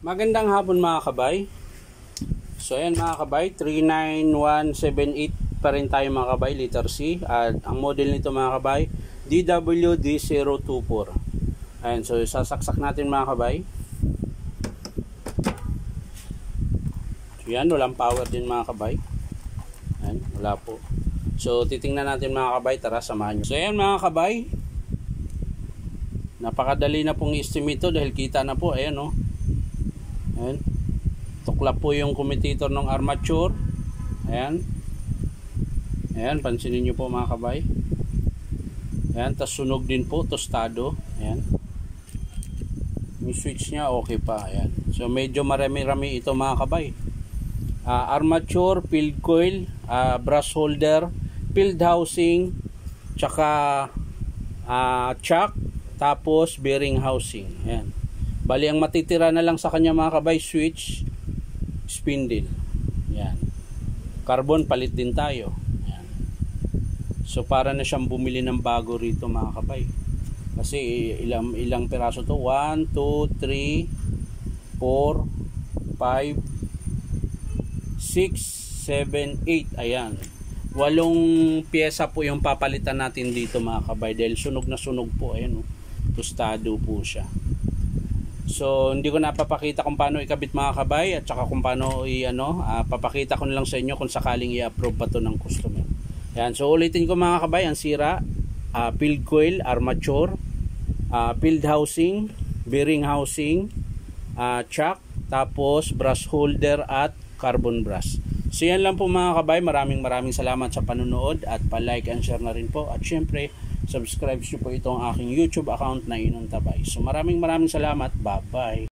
Magandang hapon mga kabay. So ayan mga kabay, 39178 pa rin tayo mga kabay, letter C. At ang model nito mga kabay, DWD024. Ayan, so sasaksak natin mga kabay. So yan, walang power din mga kabay. Ayan, wala po. So titingnan natin mga kabay, tara samahan nyo. So ayan mga kabay, napakadali na pong estimate to dahil kita na po, ayan o. Ayan. Tukla po yung commutator ng armature. Ayan. Ayan, pansinin nyo po mga kabay. Ayan, tas sunog din po, tostado. Ayan. Yung switch nya okay pa. Ayan. So medyo marami-rami ito mga kabay. Armature, field coil, brass holder, field housing, tsaka chuck, tapos bearing housing. Ayan. Bali ang matitira na lang sa kanya mga kabay, switch, spindle. Yan. Carbon palit din tayo. Yan. So para na siyang bumili ng bago rito mga kabay. Kasi ilang piraso to? 1, 2, 3, 4, 5, 6, 7, 8. Ayan. 8 pyesa po yung papalitan natin dito mga kabay. Dahil sunog na sunog po. Ayan, tostado po siya. So hindi ko napapakita kung paano ikabit mga kabay at saka kung paano papakita ko na lang sa inyo kung sakaling i-approve pa to ng customer. Yan, so ulitin ko mga kabay, ang sira, field coil, armature, field housing, bearing housing, chuck, tapos brass holder at carbon brass. So yan lang po mga kabay, maraming salamat sa panunood at pa-like and share na rin po at syempre subscribe nyo po itong aking YouTube account na Inong Tabay. So maraming salamat. Bye-bye.